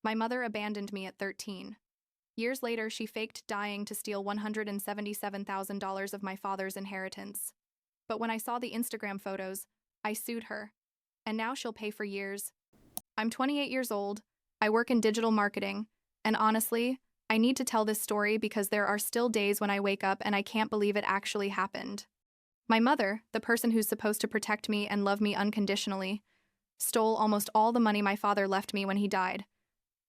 My mother abandoned me at 13. Years later, she faked dying to steal $177,000 of my father's inheritance. But when I saw the Instagram photos, I sued her. And now she'll pay for years. I'm 28 years old, I work in digital marketing, and honestly, I need to tell this story because there are still days when I wake up and I can't believe it actually happened. My mother, the person who's supposed to protect me and love me unconditionally, stole almost all the money my father left me when he died.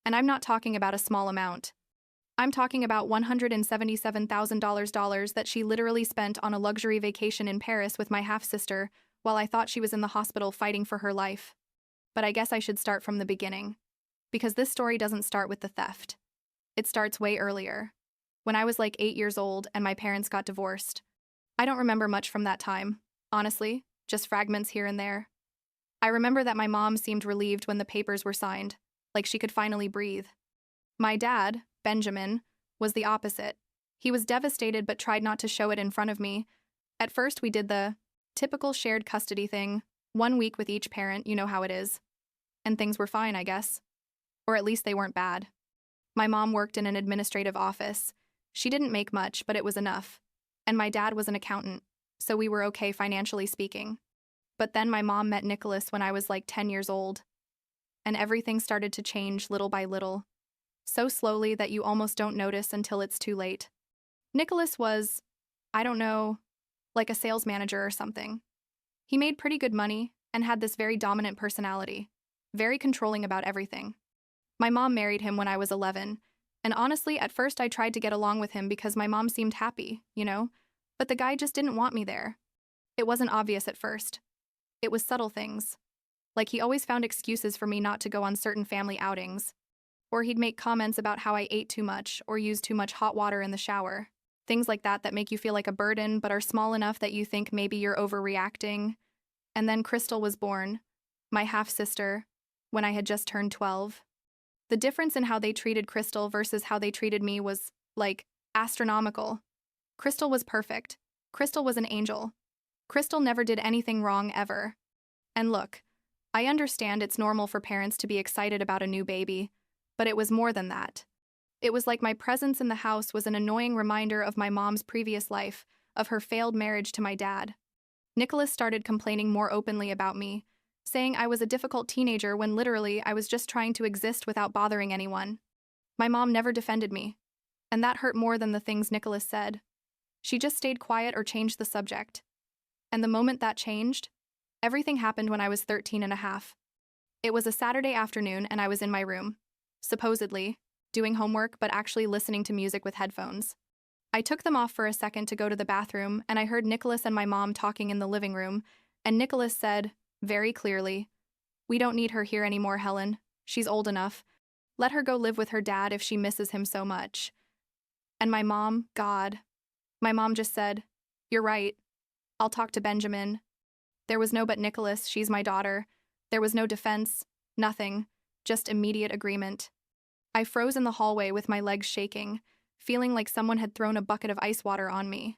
And I'm not talking about a small amount. I'm talking about $177,000 that she literally spent on a luxury vacation in Paris with my half-sister while I thought she was in the hospital fighting for her life. But I guess I should start from the beginning. Because this story doesn't start with the theft. It starts way earlier. When I was like 8 years old and my parents got divorced. I don't remember much from that time, honestly, just fragments here and there. I remember that my mom seemed relieved when the papers were signed, like she could finally breathe. My dad, Benjamin, was the opposite. He was devastated but tried not to show it in front of me. At first, we did the typical shared custody thing, 1 week with each parent, you know how it is. And things were fine, I guess. Or at least they weren't bad. My mom worked in an administrative office. She didn't make much, but it was enough. And my dad was an accountant, so we were okay financially speaking. But then my mom met Nicholas when I was like 10 years old. And everything started to change little by little. So slowly that you almost don't notice until it's too late. Nicholas was, I don't know, like a sales manager or something. He made pretty good money and had this very dominant personality, very controlling about everything. My mom married him when I was 11, and honestly, at first I tried to get along with him because my mom seemed happy, you know? But the guy just didn't want me there. It wasn't obvious at first. It was subtle things. Like he always found excuses for me not to go on certain family outings. Or he'd make comments about how I ate too much or used too much hot water in the shower. Things like that make you feel like a burden but are small enough that you think maybe you're overreacting. And then Crystal was born, my half-sister, when I had just turned 12. The difference in how they treated Crystal versus how they treated me was, like, astronomical. Crystal was perfect. Crystal was an angel. Crystal never did anything wrong ever. And look, I understand it's normal for parents to be excited about a new baby, but it was more than that. It was like my presence in the house was an annoying reminder of my mom's previous life, of her failed marriage to my dad. Nicholas started complaining more openly about me, saying I was a difficult teenager when literally I was just trying to exist without bothering anyone. My mom never defended me, and that hurt more than the things Nicholas said. She just stayed quiet or changed the subject. And the moment that changed, everything happened when I was 13 and a half. It was a Saturday afternoon and I was in my room, supposedly, doing homework but actually listening to music with headphones. I took them off for a second to go to the bathroom and I heard Nicholas and my mom talking in the living room, and Nicholas said, very clearly, "We don't need her here anymore, Helen. She's old enough. Let her go live with her dad if she misses him so much." And my mom, God. My mom just said, "You're right. I'll talk to Benjamin." There was no but Nicholas, she's my daughter. There was no defense, nothing, just immediate agreement. I froze in the hallway with my legs shaking, feeling like someone had thrown a bucket of ice water on me.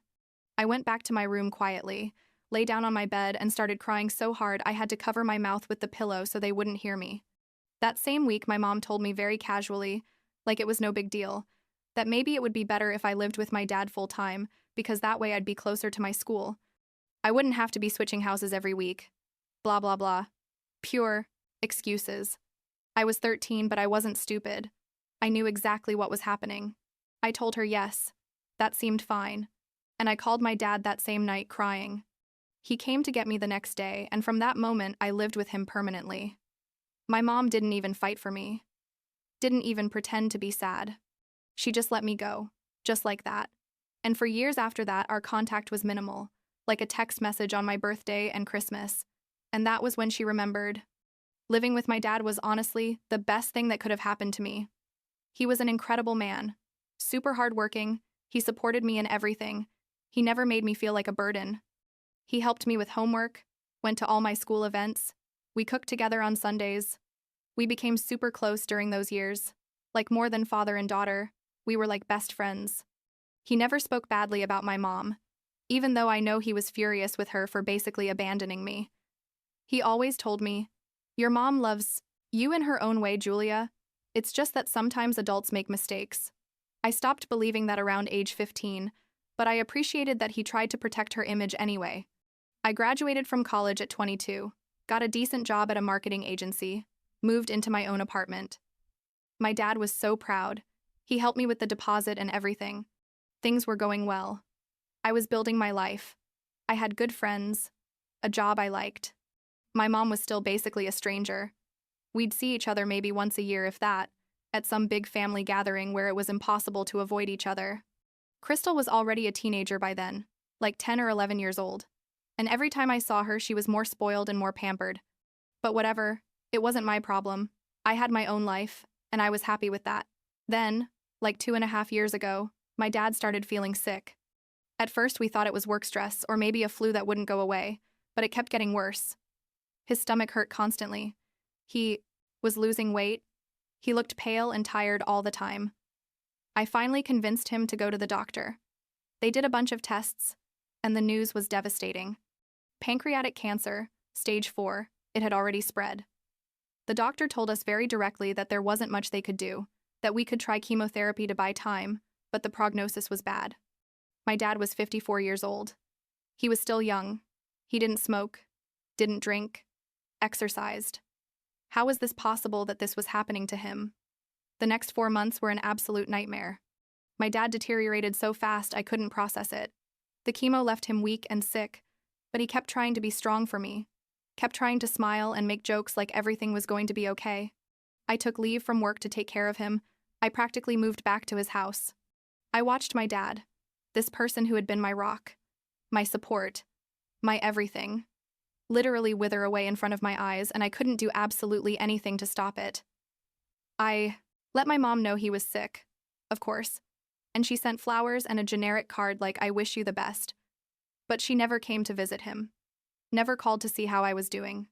I went back to my room quietly, lay down on my bed and started crying so hard I had to cover my mouth with the pillow so they wouldn't hear me. That same week, my mom told me very casually, like it was no big deal, that maybe it would be better if I lived with my dad full-time because that way I'd be closer to my school. I wouldn't have to be switching houses every week. Blah, blah, blah. Pure excuses. I was 13, but I wasn't stupid. I knew exactly what was happening. I told her yes. That seemed fine. And I called my dad that same night crying. He came to get me the next day, and from that moment, I lived with him permanently. My mom didn't even fight for me. Didn't even pretend to be sad. She just let me go, just like that. And for years after that, our contact was minimal, like a text message on my birthday and Christmas. And that was when she remembered. Living with my dad was honestly the best thing that could have happened to me. He was an incredible man, super hardworking. He supported me in everything. He never made me feel like a burden. He helped me with homework, went to all my school events. We cooked together on Sundays. We became super close during those years. Like more than father and daughter, we were like best friends. He never spoke badly about my mom, even though I know he was furious with her for basically abandoning me. He always told me, "Your mom loves you in her own way, Julia, It's just that sometimes adults make mistakes. I stopped believing that around age 15, but I appreciated that he tried to protect her image anyway. I graduated from college at 22, got a decent job at a marketing agency, moved into my own apartment. My dad was so proud. He helped me with the deposit and everything. Things were going well. I was building my life. I had good friends, a job I liked. My mom was still basically a stranger. We'd see each other maybe once a year, if that, at some big family gathering where it was impossible to avoid each other. Crystal was already a teenager by then, like 10 or 11 years old. And every time I saw her, she was more spoiled and more pampered. But whatever, it wasn't my problem. I had my own life, and I was happy with that. Then, like 2.5 years ago, my dad started feeling sick. At first, we thought it was work stress or maybe a flu that wouldn't go away, but it kept getting worse. His stomach hurt constantly. He was losing weight. He looked pale and tired all the time. I finally convinced him to go to the doctor. They did a bunch of tests, and the news was devastating. Pancreatic cancer, stage 4, it had already spread. The doctor told us very directly that there wasn't much they could do, that we could try chemotherapy to buy time, but the prognosis was bad. My dad was 54 years old. He was still young. He didn't smoke, didn't drink, exercised. How was this possible that this was happening to him? The next 4 months were an absolute nightmare. My dad deteriorated so fast I couldn't process it. The chemo left him weak and sick, but he kept trying to be strong for me, kept trying to smile and make jokes like everything was going to be okay. I took leave from work to take care of him. I practically moved back to his house. I watched my dad, this person who had been my rock, my support, my everything, literally wither away in front of my eyes, and I couldn't do absolutely anything to stop it. I let my mom know he was sick, of course, and she sent flowers and a generic card like "I wish you the best." But she never came to visit him, never called to see how I was doing.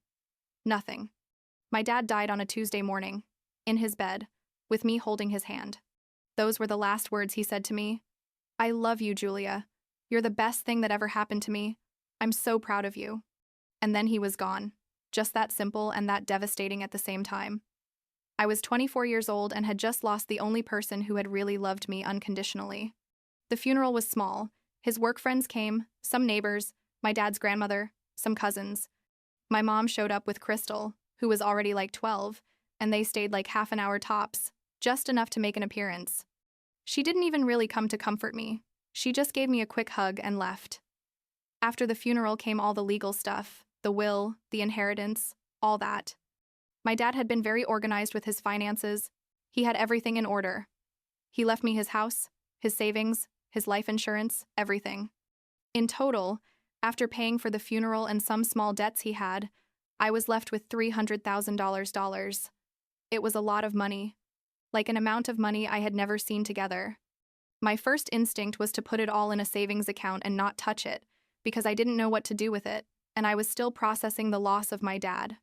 Nothing. My dad died on a Tuesday morning, in his bed, with me holding his hand. Those were the last words he said to me. "I love you, Julia. You're the best thing that ever happened to me. I'm so proud of you." And then he was gone. Just that simple and that devastating at the same time. I was 24 years old and had just lost the only person who had really loved me unconditionally. The funeral was small. His work friends came, some neighbors, my dad's grandmother, some cousins. My mom showed up with Crystal, who was already like 12, and they stayed like half an hour tops, just enough to make an appearance. She didn't even really come to comfort me. She just gave me a quick hug and left. After the funeral came all the legal stuff, the will, the inheritance, all that. My dad had been very organized with his finances. He had everything in order. He left me his house, his savings, his life insurance, everything. In total, after paying for the funeral and some small debts he had, I was left with $300,000. It was a lot of money, like an amount of money I had never seen together. My first instinct was to put it all in a savings account and not touch it, because I didn't know what to do with it, and I was still processing the loss of my dad.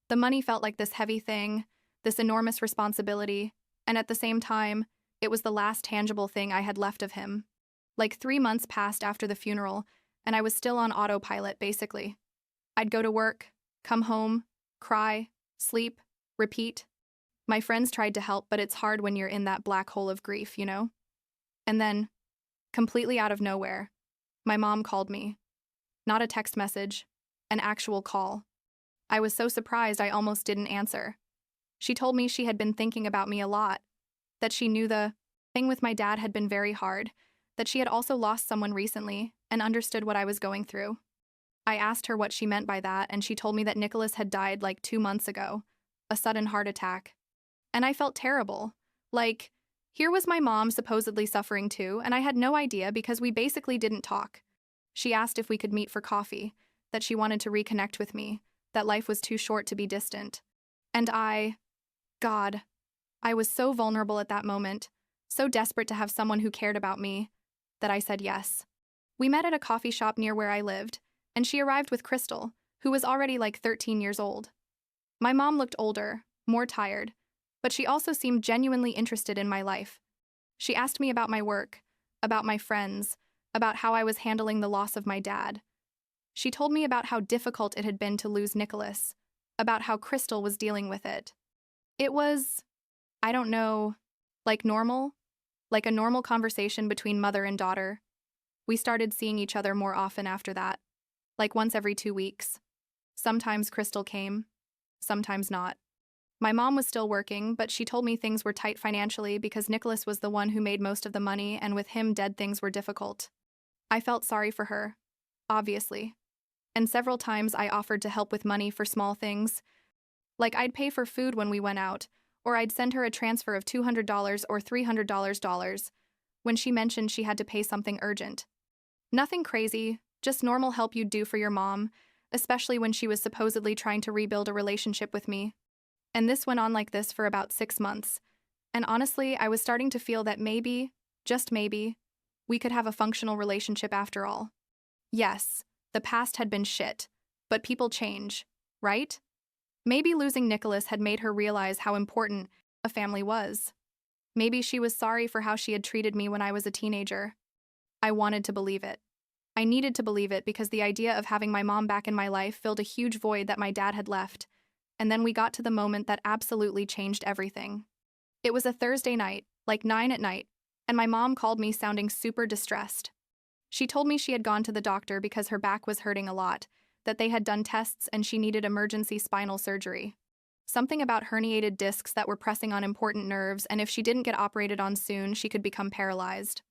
The money felt like this heavy thing, this enormous responsibility, and at the same time, it was the last tangible thing I had left of him. Like 3 months passed after the funeral, and I was still on autopilot, basically. I'd go to work, come home, cry, sleep, repeat. My friends tried to help, but it's hard when you're in that black hole of grief, you know? And then, completely out of nowhere, my mom called me. Not a text message, an actual call. I was so surprised I almost didn't answer. She told me she had been thinking about me a lot, that she knew the thing with my dad had been very hard, that she had also lost someone recently and understood what I was going through. I asked her what she meant by that, and she told me that Nicholas had died like 2 months ago, a sudden heart attack. And I felt terrible. Like, here was my mom supposedly suffering too, and I had no idea because we basically didn't talk. She asked if we could meet for coffee, that she wanted to reconnect with me, that life was too short to be distant. And God, I was so vulnerable at that moment, so desperate to have someone who cared about me, that I said yes. We met at a coffee shop near where I lived, and she arrived with Crystal, who was already like 13 years old. My mom looked older, more tired, but she also seemed genuinely interested in my life. She asked me about my work, about my friends, about how I was handling the loss of my dad. She told me about how difficult it had been to lose Nicholas, about how Crystal was dealing with it. It was I don't know, like normal? Like a normal conversation between mother and daughter. We started seeing each other more often after that, like once every 2 weeks. Sometimes Crystal came, sometimes not. My mom was still working, but she told me things were tight financially because Nicholas was the one who made most of the money, and with him dead, things were difficult. I felt sorry for her, obviously. And several times I offered to help with money for small things, like I'd pay for food when we went out, or I'd send her a transfer of $200 or $300 when she mentioned she had to pay something urgent. Nothing crazy, just normal help you'd do for your mom, especially when she was supposedly trying to rebuild a relationship with me. And this went on like this for about 6 months. And honestly, I was starting to feel that maybe, just maybe, we could have a functional relationship after all. Yes, the past had been shit, but people change, right? Maybe losing Nicholas had made her realize how important a family was. Maybe she was sorry for how she had treated me when I was a teenager. I wanted to believe it. I needed to believe it because the idea of having my mom back in my life filled a huge void that my dad had left. And then we got to the moment that absolutely changed everything. It was a Thursday night, like 9 at night, and my mom called me sounding super distressed. She told me she had gone to the doctor because her back was hurting a lot, that they had done tests and she needed emergency spinal surgery. Something about herniated discs that were pressing on important nerves, and if she didn't get operated on soon, she could become paralyzed.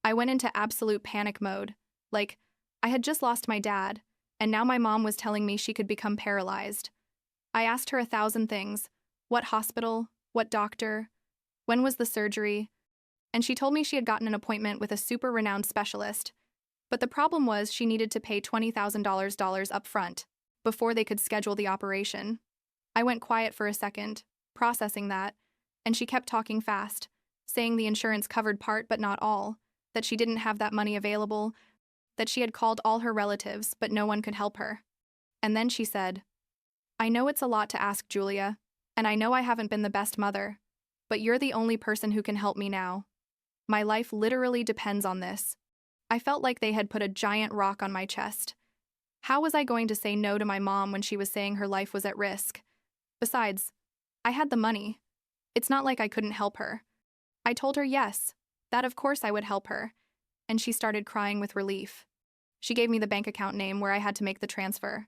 I went into absolute panic mode. Like, I had just lost my dad, and now my mom was telling me she could become paralyzed. I asked her 1,000 things. What hospital? What doctor? When was the surgery? And she told me she had gotten an appointment with a super renowned specialist. But the problem was she needed to pay $20,000 up front before they could schedule the operation. I went quiet for a second, processing that, and she kept talking fast, saying the insurance covered part but not all, that she didn't have that money available, that she had called all her relatives but no one could help her. And then she said, I know it's a lot to ask, Julia, and I know I haven't been the best mother, but you're the only person who can help me now. My life literally depends on this. I felt like they had put a giant rock on my chest. How was I going to say no to my mom when she was saying her life was at risk? Besides, I had the money. It's not like I couldn't help her. I told her yes, that of course I would help her, and she started crying with relief. She gave me the bank account name where I had to make the transfer.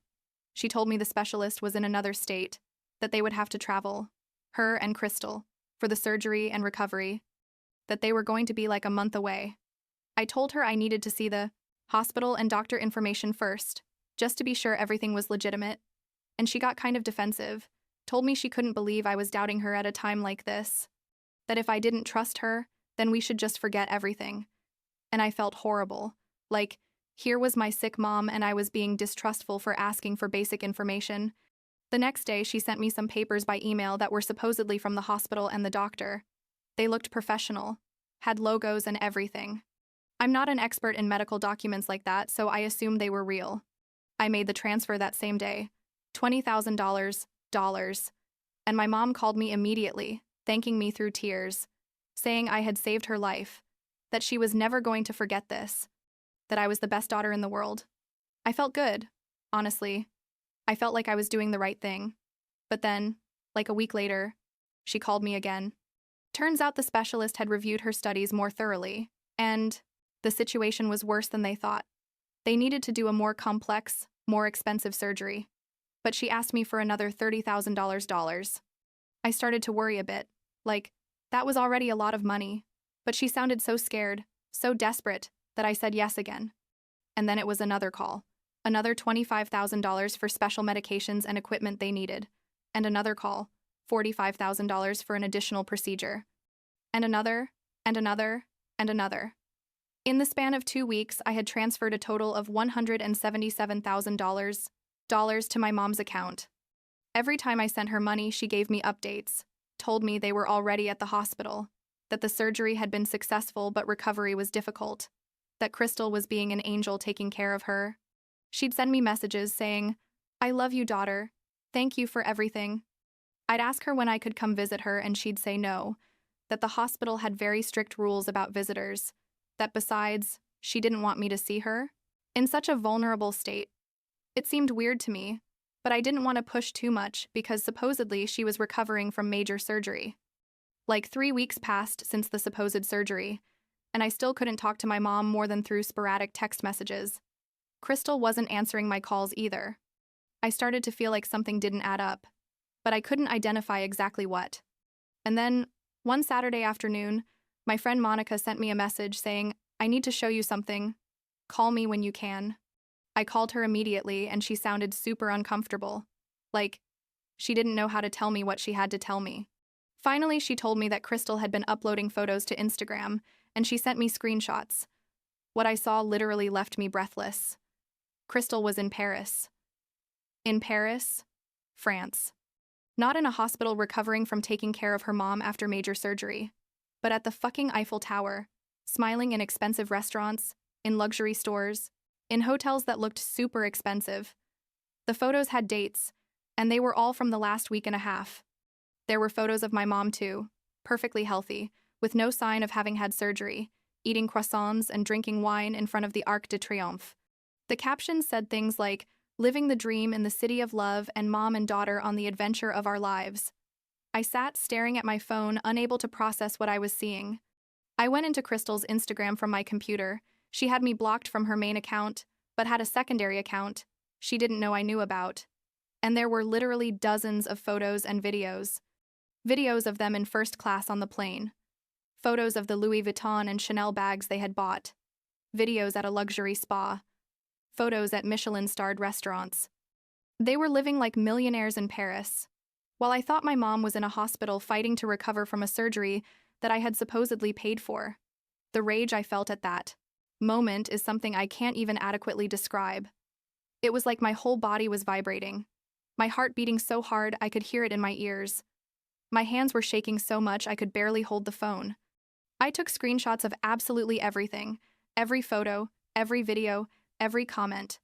She told me the specialist was in another state, that they would have to travel, her and Crystal, for the surgery and recovery, that they were going to be like a month away. I told her I needed to see the hospital and doctor information first, just to be sure everything was legitimate, and she got kind of defensive, told me she couldn't believe I was doubting her at a time like this, that if I didn't trust her, then we should just forget everything. And I felt horrible, like, here was my sick mom and I was being distrustful for asking for basic information. The next day, she sent me some papers by email that were supposedly from the hospital and the doctor. They looked professional, had logos and everything. I'm not an expert in medical documents like that, so I assumed they were real. I made the transfer that same day, $20,000, and my mom called me immediately, thanking me through tears, saying I had saved her life, that she was never going to forget this, that I was the best daughter in the world. I felt good, honestly. I felt like I was doing the right thing. But then, like a week later, she called me again. Turns out the specialist had reviewed her studies more thoroughly, and the situation was worse than they thought. They needed to do a more complex, more expensive surgery. But she asked me for another $30,000. I started to worry a bit, like, that was already a lot of money. But she sounded so scared, so desperate, that I said yes again. And then it was another call. Another $25,000 for special medications and equipment they needed. And another call, $45,000 for an additional procedure. And another, and another, and another. In the span of 2 weeks, I had transferred a total of $177,000 to my mom's account. Every time I sent her money, she gave me updates, told me they were already at the hospital, that the surgery had been successful but recovery was difficult, that Crystal was being an angel taking care of her. She'd send me messages saying, I love you, daughter. Thank you for everything. I'd ask her when I could come visit her and she'd say no, that the hospital had very strict rules about visitors, that besides, she didn't want me to see her in such a vulnerable state. It seemed weird to me, but I didn't want to push too much because supposedly she was recovering from major surgery. Like 3 weeks passed since the supposed surgery, and I still couldn't talk to my mom more than through sporadic text messages. Crystal wasn't answering my calls either. I started to feel like something didn't add up, but I couldn't identify exactly what. And then, one Saturday afternoon, my friend Monica sent me a message saying, "I need to show you something. Call me when you can." I called her immediately and she sounded super uncomfortable. Like, she didn't know how to tell me what she had to tell me. Finally, she told me that Crystal had been uploading photos to Instagram and she sent me screenshots. What I saw literally left me breathless. Crystal was in Paris. In Paris, France. Not in a hospital recovering from taking care of her mom after major surgery, but at the fucking Eiffel Tower, smiling in expensive restaurants, in luxury stores, in hotels that looked super expensive. The photos had dates, and they were all from the last week and a half. There were photos of my mom too, perfectly healthy, with no sign of having had surgery, eating croissants and drinking wine in front of the Arc de Triomphe. The captions said things like, "Living the dream in the city of love and mom and daughter on the adventure of our lives." I sat staring at my phone, unable to process what I was seeing. I went into Crystal's Instagram from my computer. She had me blocked from her main account, but had a secondary account she didn't know I knew about. And there were literally dozens of photos and videos. Videos of them in first class on the plane. Photos of the Louis Vuitton and Chanel bags they had bought. Videos at a luxury spa. Photos at Michelin-starred restaurants. They were living like millionaires in Paris. While I thought my mom was in a hospital fighting to recover from a surgery that I had supposedly paid for. The rage I felt at that moment is something I can't even adequately describe. It was like my whole body was vibrating. My heart beating so hard I could hear it in my ears. My hands were shaking so much I could barely hold the phone. I took screenshots of absolutely everything, every photo, every video, every comment.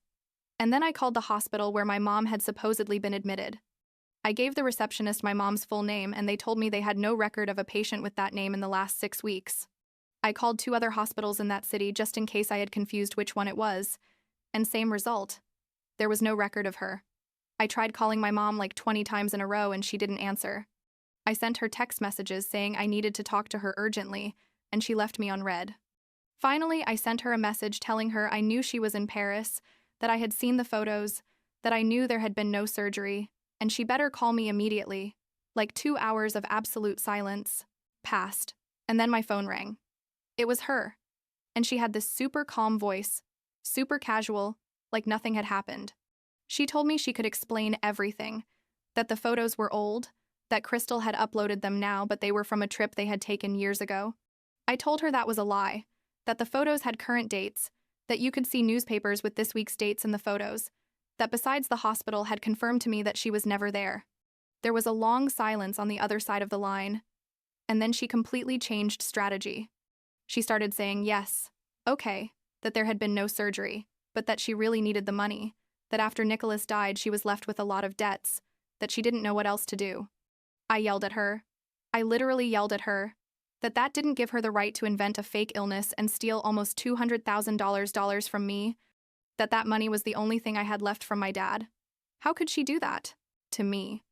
And then I called the hospital where my mom had supposedly been admitted. I gave the receptionist my mom's full name and they told me they had no record of a patient with that name in the last 6 weeks. I called 2 other hospitals in that city just in case I had confused which one it was, and same result. There was no record of her. I tried calling my mom like 20 times in a row and she didn't answer. I sent her text messages saying I needed to talk to her urgently, and she left me on read. Finally, I sent her a message telling her I knew she was in Paris, that I had seen the photos, that I knew there had been no surgery, and she better call me immediately. Like 2 hours of absolute silence passed, and then my phone rang. It was her, and she had this super calm voice, super casual, like nothing had happened. She told me she could explain everything, that the photos were old, that Crystal had uploaded them now but they were from a trip they had taken years ago. I told her that was a lie, that the photos had current dates, that you could see newspapers with this week's dates in the photos, that besides the hospital had confirmed to me that she was never there. There was a long silence on the other side of the line, and then she completely changed strategy. She started saying yes, okay, that there had been no surgery, but that she really needed the money, that after Nicholas died she was left with a lot of debts, that she didn't know what else to do. I yelled at her. I literally yelled at her. That didn't give her the right to invent a fake illness and steal almost $200,000 from me, that money was the only thing I had left from my dad. How could she do that? To me.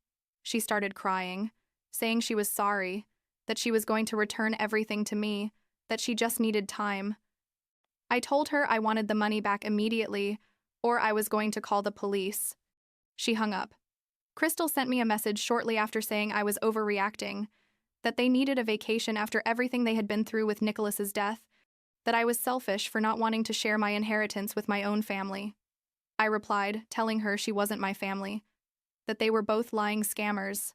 She started crying, saying she was sorry, that she was going to return everything to me, that she just needed time. I told her I wanted the money back immediately, or I was going to call the police. She hung up. Crystal sent me a message shortly after saying I was overreacting, that they needed a vacation after everything they had been through with Nicholas's death, that I was selfish for not wanting to share my inheritance with my own family. I replied, telling her she wasn't my family, that they were both lying scammers,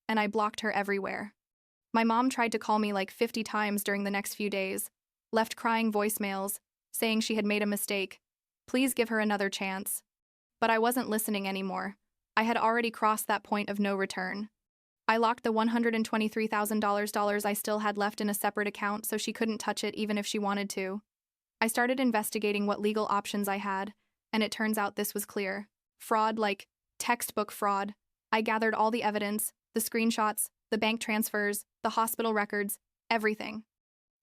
and I blocked her everywhere. My mom tried to call me like 50 times during the next few days, left crying voicemails, saying she had made a mistake. Please give her another chance. But I wasn't listening anymore. I had already crossed that point of no return. I locked the $123,000 I still had left in a separate account so she couldn't touch it even if she wanted to. I started investigating what legal options I had, and it turns out this was clear. Fraud, like textbook fraud. I gathered all the evidence, the screenshots, the bank transfers, the hospital records, everything.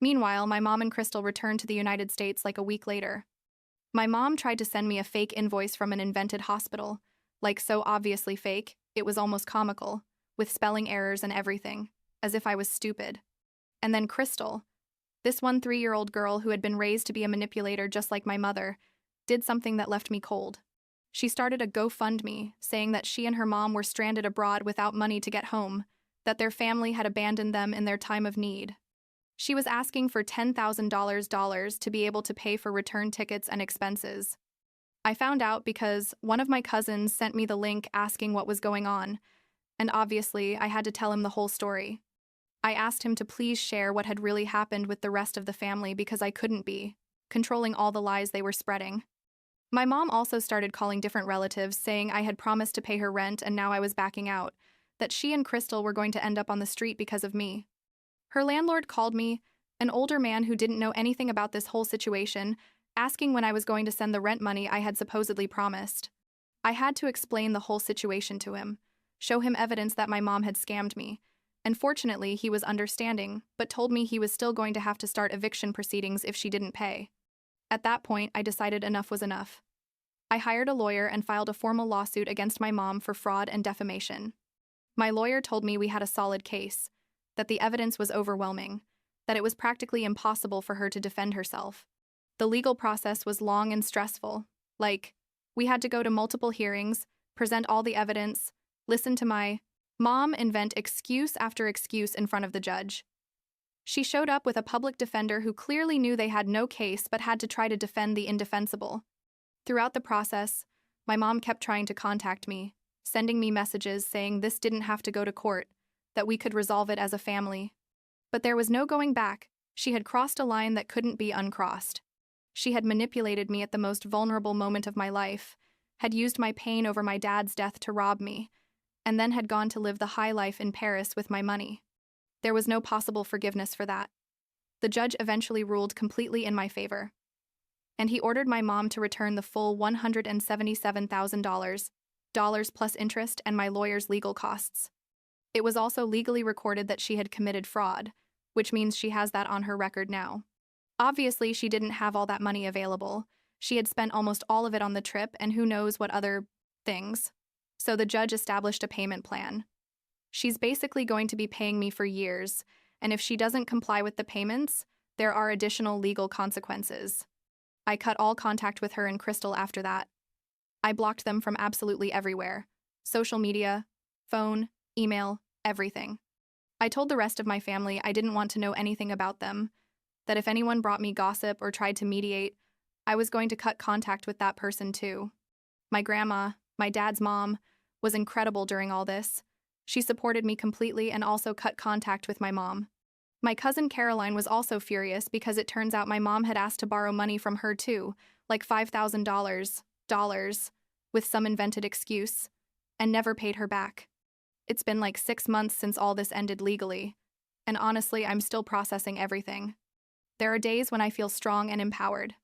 Meanwhile, my mom and Crystal returned to the United States like a week later. My mom tried to send me a fake invoice from an invented hospital, like so obviously fake, it was almost comical, with spelling errors and everything. as if I was stupid. And then Crystal, this 3-year-old girl who had been raised to be a manipulator just like my mother, did something that left me cold. She started a GoFundMe, saying that she and her mom were stranded abroad without money to get home, that their family had abandoned them in their time of need. She was asking for $10,000 to be able to pay for return tickets and expenses. I found out because one of my cousins sent me the link asking what was going on, and obviously I had to tell him the whole story. I asked him to please share what had really happened with the rest of the family because I couldn't be controlling all the lies they were spreading. My mom also started calling different relatives, saying I had promised to pay her rent and now I was backing out, that she and Crystal were going to end up on the street because of me. Her landlord called me, an older man who didn't know anything about this whole situation, asking when I was going to send the rent money I had supposedly promised. I had to explain the whole situation to him, show him evidence that my mom had scammed me, and fortunately he was understanding, but told me he was still going to have to start eviction proceedings if she didn't pay. At that point, I decided enough was enough. I hired a lawyer and filed a formal lawsuit against my mom for fraud and defamation. My lawyer told me we had a solid case, that the evidence was overwhelming, that it was practically impossible for her to defend herself. The legal process was long and stressful. We had to go to multiple hearings, present all the evidence, listen to my mom invent excuse after excuse in front of the judge. She showed up with a public defender who clearly knew they had no case but had to try to defend the indefensible. Throughout the process, my mom kept trying to contact me, sending me messages saying this didn't have to go to court, that we could resolve it as a family. But there was no going back. She had crossed a line that couldn't be uncrossed. She had manipulated me at the most vulnerable moment of my life, had used my pain over my dad's death to rob me, and then had gone to live the high life in Paris with my money. There was no possible forgiveness for that. The judge eventually ruled completely in my favor, and he ordered my mom to return the full $177,000, dollars plus interest and my lawyer's legal costs. It was also legally recorded that she had committed fraud, which means she has that on her record now. Obviously, she didn't have all that money available. She had spent almost all of it on the trip and who knows what other things. So the judge established a payment plan. She's basically going to be paying me for years, and if she doesn't comply with the payments, there are additional legal consequences. I cut all contact with her and Crystal after that. I blocked them from absolutely everywhere. Social media, phone, email, everything. I told the rest of my family I didn't want to know anything about them, that if anyone brought me gossip or tried to mediate, I was going to cut contact with that person too. My grandma, my dad's mom, was incredible during all this. She supported me completely and also cut contact with my mom. My cousin Caroline was also furious because it turns out my mom had asked to borrow money from her too, like $5,000, with some invented excuse, and never paid her back. It's been like 6 months since all this ended legally, and honestly, I'm still processing everything. There are days when I feel strong and empowered.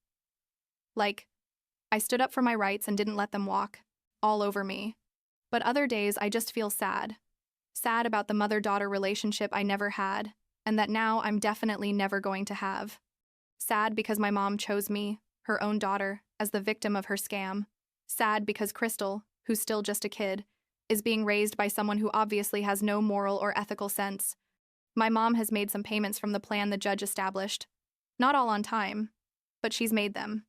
I stood up for my rights and didn't let them walk all over me. But other days I just feel sad. Sad about the mother-daughter relationship I never had, and that now I'm definitely never going to have. Sad because my mom chose me, her own daughter, as the victim of her scam. Sad because Crystal, who's still just a kid, is being raised by someone who obviously has no moral or ethical sense. My mom has made some payments from the plan the judge established. Not all on time, but she's made them.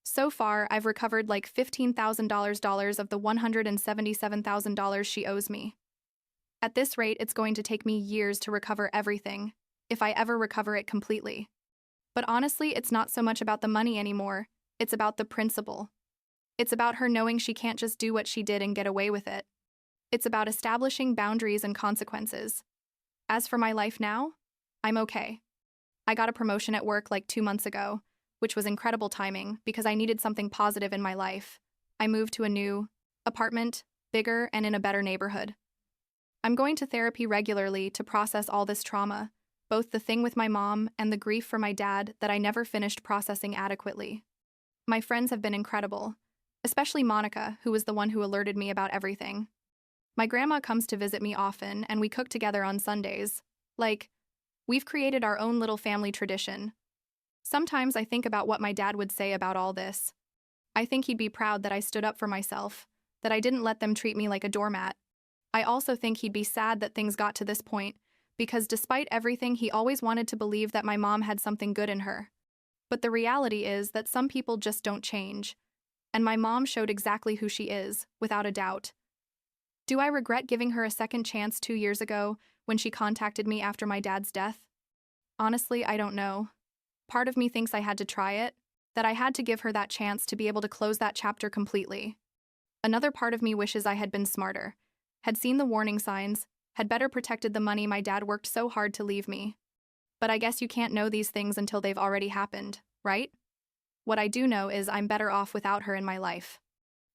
So far, I've recovered like $15,000 of the $177,000 she owes me. At this rate, it's going to take me years to recover everything, if I ever recover it completely. But honestly, it's not so much about the money anymore, it's about the principle. It's about her knowing she can't just do what she did and get away with it. It's about establishing boundaries and consequences. As for my life now, I'm okay. I got a promotion at work like 2 months ago, which was incredible timing because I needed something positive in my life. I moved to a new apartment, bigger and in a better neighborhood. I'm going to therapy regularly to process all this trauma, both the thing with my mom and the grief for my dad that I never finished processing adequately. My friends have been incredible, especially Monica, who was the one who alerted me about everything. My grandma comes to visit me often and we cook together on Sundays. We've created our own little family tradition. Sometimes I think about what my dad would say about all this. I think he'd be proud that I stood up for myself, that I didn't let them treat me like a doormat. I also think he'd be sad that things got to this point, because despite everything, he always wanted to believe that my mom had something good in her. But the reality is that some people just don't change, and my mom showed exactly who she is, without a doubt. Do I regret giving her a second chance 2 years ago when she contacted me after my dad's death? Honestly, I don't know. Part of me thinks I had to try it, that I had to give her that chance to be able to close that chapter completely. Another part of me wishes I had been smarter, had seen the warning signs, had better protected the money my dad worked so hard to leave me. But I guess you can't know these things until they've already happened, right? What I do know is I'm better off without her in my life.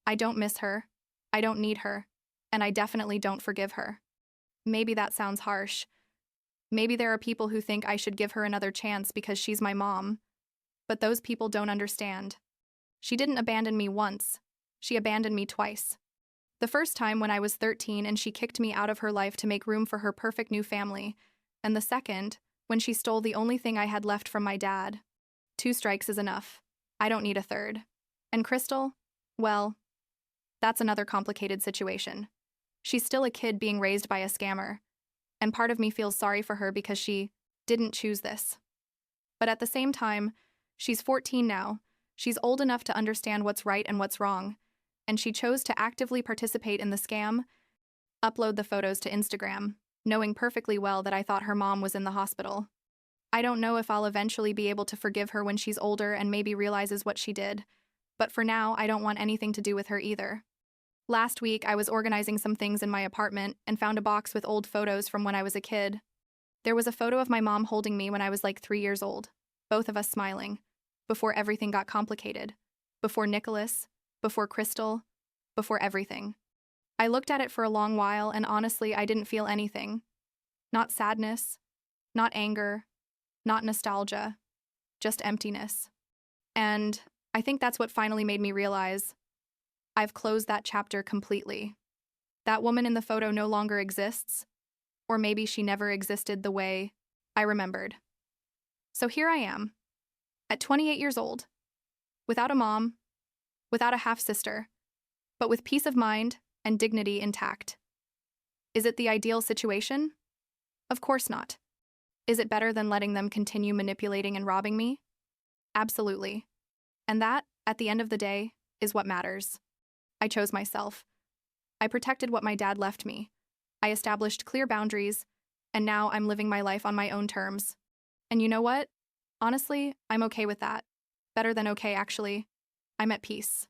I don't miss her, I don't need her, and I definitely don't forgive her. Maybe that sounds harsh. Maybe there are people who think I should give her another chance because she's my mom. But those people don't understand. She didn't abandon me once. She abandoned me twice. The first time when I was 13 and she kicked me out of her life to make room for her perfect new family. And the second, when she stole the only thing I had left from my dad. 2 strikes is enough. I don't need a third. And Crystal? Well, that's another complicated situation. She's still a kid being raised by a scammer. And part of me feels sorry for her because she didn't choose this. But at the same time, she's 14 now. She's old enough to understand what's right and what's wrong. And she chose to actively participate in the scam, upload the photos to Instagram, knowing perfectly well that I thought her mom was in the hospital. I don't know if I'll eventually be able to forgive her when she's older and maybe realizes what she did. But for now, I don't want anything to do with her either. Last week, I was organizing some things in my apartment and found a box with old photos from when I was a kid. There was a photo of my mom holding me when I was like 3 years old, both of us smiling, before everything got complicated, before Nicholas, before Crystal, before everything. I looked at it for a long while and honestly, I didn't feel anything. Not sadness, not anger, not nostalgia, just emptiness. And I think that's what finally made me realize I've closed that chapter completely. That woman in the photo no longer exists, or maybe she never existed the way I remembered. So here I am, at 28 years old, without a mom, without a half-sister, but with peace of mind and dignity intact. Is it the ideal situation? Of course not. Is it better than letting them continue manipulating and robbing me? Absolutely. And that, at the end of the day, is what matters. I chose myself. I protected what my dad left me. I established clear boundaries, and now I'm living my life on my own terms. And you know what? Honestly, I'm okay with that. Better than okay, actually. I'm at peace.